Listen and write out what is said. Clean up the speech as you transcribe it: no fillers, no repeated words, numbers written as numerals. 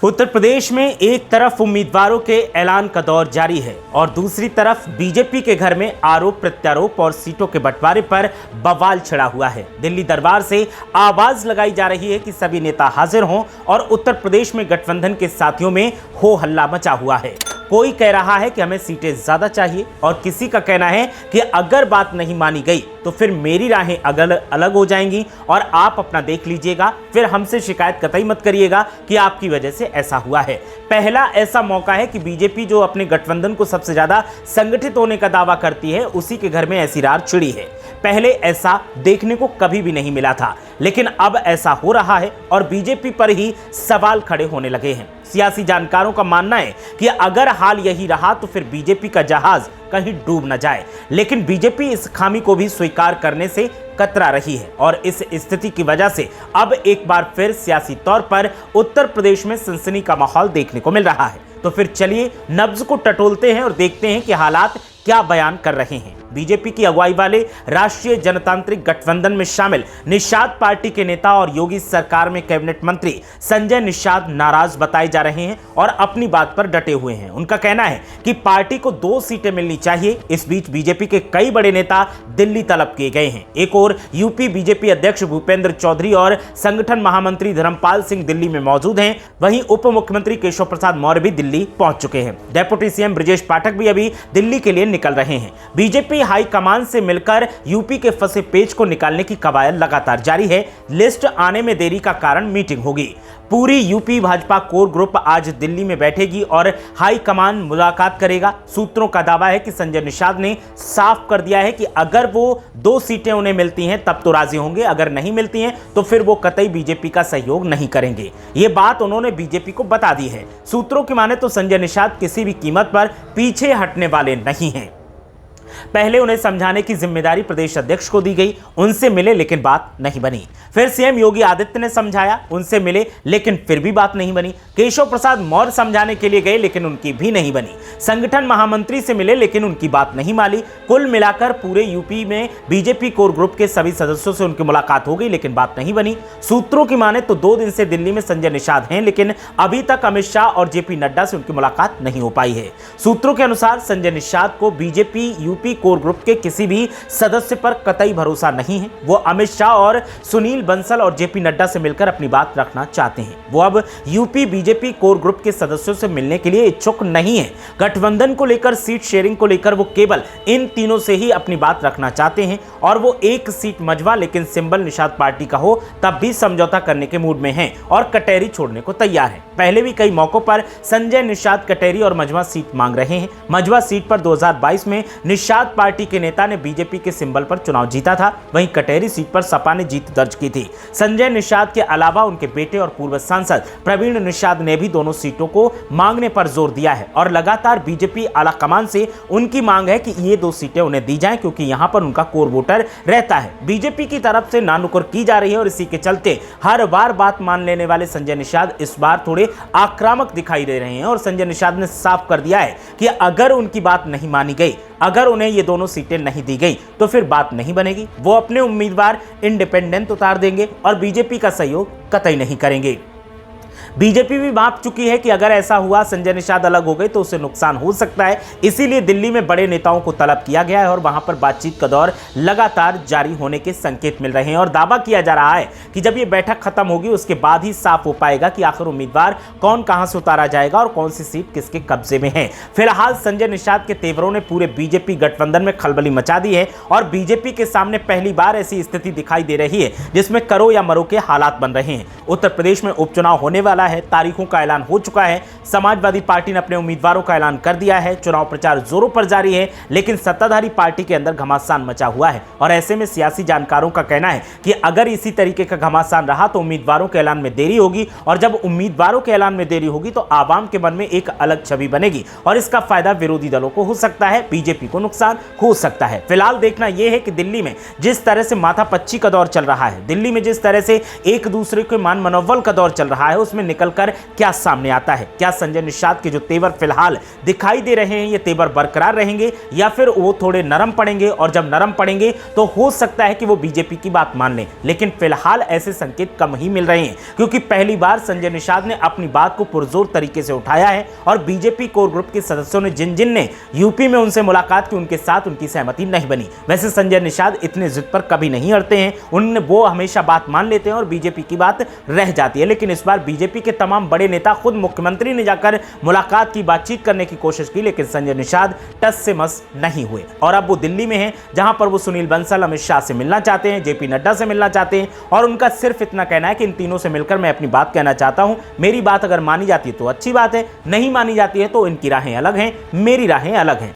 उत्तर प्रदेश में एक तरफ उम्मीदवारों के ऐलान का दौर जारी है और दूसरी तरफ बीजेपी के घर में आरोप प्रत्यारोप और सीटों के बंटवारे पर बवाल छिड़ा हुआ है। दिल्ली दरबार से आवाज लगाई जा रही है कि सभी नेता हाजिर हों और उत्तर प्रदेश में गठबंधन के साथियों में हो हल्ला मचा हुआ है। कोई कह रहा है कि हमें सीटें ज्यादा चाहिए और किसी का कहना है कि अगर बात नहीं मानी गई तो फिर मेरी राहें अलग हो जाएंगी और आप अपना देख लीजिएगा, फिर हमसे शिकायत कतई मत करिएगा कि आपकी वजह से ऐसा हुआ है। पहला ऐसा मौका है कि बीजेपी जो अपने गठबंधन को सबसे ज्यादा संगठित होने का दावा करती है, उसी के घर में ऐसी रार छिड़ी है। पहले ऐसा देखने को कभी भी नहीं मिला था, लेकिन अब ऐसा हो रहा है और बीजेपी पर ही सवाल खड़े होने लगे हैं। सियासी जानकारों का मानना है कि अगर हाल यही रहा तो फिर बीजेपी का जहाज कहीं डूब न जाए, लेकिन बीजेपी इस खामी को भी स्वीकार करने से कतरा रही है और इस स्थिति की वजह से अब एक बार फिर सियासी तौर पर उत्तर प्रदेश में सनसनी का माहौल देखने को मिल रहा है। तो फिर चलिए नब्ज को टटोलते हैं और देखते हैं कि हालात क्या बयान कर रहे हैं। बीजेपी की अगुवाई वाले राष्ट्रीय जनतांत्रिक गठबंधन में शामिल निषाद पार्टी के नेता और योगी सरकार में कैबिनेट मंत्री संजय निषाद नाराज बताए जा रहे हैं और अपनी बात पर डटे हुए हैं। उनका कहना है कि पार्टी को 2 सीटें मिलनी चाहिए। इस बीच बीजेपी के कई बड़े नेता दिल्ली तलब किए गए हैं। एक और यूपी बीजेपी अध्यक्ष भूपेंद्र चौधरी और संगठन महामंत्री धर्मपाल सिंह दिल्ली में मौजूद हैं। वहीं उप मुख्यमंत्री केशव प्रसाद मौर्य भी दिल्ली पहुंच चुके हैं। डेप्यूटी सीएम ब्रजेश पाठक भी अभी दिल्ली के लिए निकल रहे हैं। बीजेपी हाईकमान से मिलकर यूपी के फंसे पेच को निकालने की कवायद लगातार जारी है। लिस्ट आने में देरी का कारण मीटिंग होगी। पूरी यूपी भाजपा कोर ग्रुप आज दिल्ली में बैठेगी और हाईकमान मुलाकात करेगा। सूत्रों का दावा है कि संजय निषाद ने साफ कर दिया है कि अगर वो 2 सीटें उन्हें मिलती हैं तब तो राजी होंगे, अगर नहीं मिलती हैं तो फिर वो कतई बीजेपी का सहयोग नहीं करेंगे। ये बात उन्होंने बीजेपी को बता दी है। सूत्रों की माने तो संजय निषाद किसी भी कीमत पर पीछे हटने वाले नहीं हैं। पहले उन्हें समझाने की जिम्मेदारी प्रदेश अध्यक्ष को दी गई, उनसे मिले लेकिन बात नहीं बनी। फिर सीएम योगी आदित्य ने समझाया, उनसे मिले लेकिन फिर भी बात नहीं बनी। केशव प्रसाद मौर्य समझाने के लिए गए लेकिन उनकी भी नहीं बनी। संगठन महामंत्री से मिले लेकिन उनकी बात नहीं मानी। कुल मिलाकर पूरे यूपी में बीजेपी कोर ग्रुप के सभी सदस्यों से उनकी मुलाकात हो गई लेकिन बात नहीं बनी। सूत्रों की माने तो 2 दिन से दिल्ली में संजय निषाद हैं, लेकिन अभी तक अमित शाह और जेपी नड्डा से उनकी मुलाकात नहीं हो पाई है। सूत्रों के अनुसार संजय निषाद को बीजेपी यूपी कोर ग्रुप के किसी भी सदस्य पर कतई भरोसा नहीं है। वो अमित शाह और सुनील बंसल और जेपी नड्डा से मिलकर अपनी बात रखना चाहते हैं। वो अब यूपी बीजेपी कोर ग्रुप के सदस्यों से मिलने के लिए इच्छुक नहीं है। गठबंधन को लेकर, सीट शेयरिंग को लेकर वो केवल इन तीनों से ही अपनी बात रखना चाहते हैं और वो 1 सीट मझवा लेकिन सिंबल निषाद पार्टी का हो तब भी समझौता करने के मूड में हैं और कटहरी छोड़ने को तैयार है। पहले भी कई मौकों पर संजय निषाद कटहरी और मझवा सीट मांग रहे हैं। मझवा सीट पर 2022 में निषाद पार्टी के नेता ने बीजेपी के सिंबल पर चुनाव जीता था। वहीं कटहरी सीट पर सपा ने जीत दर्ज की थी। संजय निषाद के अलावा उनके बेटे और पूर्व सांसद प्रवीण निषाद ने भी दोनों सीटों को मांगने पर जोर दिया है और लगातार बीजेपी आलाकमान से उनकी मांग है कि ये 2 सीटें उन्हें दी जाएं क्योंकि यहां पर उनका कोर वोटर रहता है। बीजेपी की तरफ से नानुकुर की जा रही है और इसी के चलते हर बार बात मान लेने वाले संजय निषाद इस बार थोड़े आक्रामक दिखाई दे रहे हैं और संजय निषाद ने साफ कर दिया है कि अगर उनकी बात नहीं मानी गई, अगर उन्हें ये दोनों सीटें नहीं दी गई तो फिर बात नहीं बनेगी। वो अपने उम्मीदवार इंडिपेंडेंट उतार देंगे और बीजेपी का सहयोग कतई नहीं करेंगे। बीजेपी भी माप चुकी है कि अगर ऐसा हुआ, संजय निषाद अलग हो गए तो उसे नुकसान हो सकता है। इसीलिए दिल्ली में बड़े नेताओं को तलब किया गया है और वहां पर बातचीत का दौर लगातार जारी होने के संकेत मिल रहे हैं और दावा किया जा रहा है कि जब ये बैठक खत्म होगी उसके बाद ही साफ हो पाएगा कि आखिर उम्मीदवार कौन कहां से उतारा जाएगा और कौन सी सीट किसके कब्जे में है। फिलहाल संजय निषाद के तेवरों ने पूरे बीजेपी गठबंधन में खलबली मचा दी है और बीजेपी के सामने पहली बार ऐसी स्थिति दिखाई दे रही है जिसमें करो या मरो के हालात बन रहे हैं। उत्तर प्रदेश में उपचुनाव होने वाला है, तारीखों का ऐलान हो चुका है। समाजवादी पार्टी ने अपने उम्मीदवारों का ऐलान कर दिया है। चुनाव प्रचार जोरों पर जारी है, लेकिन सत्ताधारी पार्टी के अंदर घमासान मचा हुआ है और ऐसे में सियासी जानकारों का कहना है कि अगर इसी तरीके का घमासान रहा तो उम्मीदवारों के ऐलान में देरी होगी और जब उम्मीदवारों के ऐलान में देरी होगी तो आवाम के मन में एक अलग छवि बनेगी और इसका फायदा विरोधी दलों को हो सकता है, बीजेपी को नुकसान हो सकता है। फिलहाल देखना यह है कि दिल्ली में जिस तरह से माथापच्ची का दौर चल रहा है, दिल्ली में जिस तरह से एक दूसरे के मान मनोबल का दौर चल रहा है, उसमें निकलकर क्या सामने आता है। क्या संजय निषाद के जो तेवर फिलहाल दिखाई दे रहे हैं, ये तेवर बरकरार रहेंगे या फिर वो थोड़े नरम पड़ेंगे, और जब नरम पड़ेंगे तो हो सकता है कि वो बीजेपी की बात मान लें। लेकिन फिलहाल ऐसे संकेत कम ही मिल रहे हैं, क्योंकि पहली बार संजय निषाद ने अपनी बात को पुरजोर तरीके से उठाया है और बीजेपी कोर ग्रुप के सदस्यों ने जिन जिन ने यूपी में उनसे मुलाकात की, उनके साथ उनकी सहमति नहीं बनी। वैसे संजय निषाद इतने जिद पर कभी नहीं अड़ते हैं, वो हमेशा बात मान लेते हैं और बीजेपी की बात रह जाती है। लेकिन इस बार बीजेपी के तमाम बड़े नेता, खुद मुख्यमंत्री ने जाकर मुलाकात की, बातचीत करने की कोशिश की, लेकिन संजय निषाद टस से मस नहीं हुए। और अब वो दिल्ली में हैं, जहां पर वो सुनील बंसल, अमित शाह से मिलना चाहते हैं, जेपी नड्डा से मिलना चाहते हैं, और उनका सिर्फ इतना कहना है कि इन तीनों से मिलकर मैं अपनी बात कहना चाहता हूं। मेरी बात अगर मानी जाती है तो अच्छी बात है, नहीं मानी जाती है तो इनकी राहें अलग हैं, मेरी राहें अलग हैं।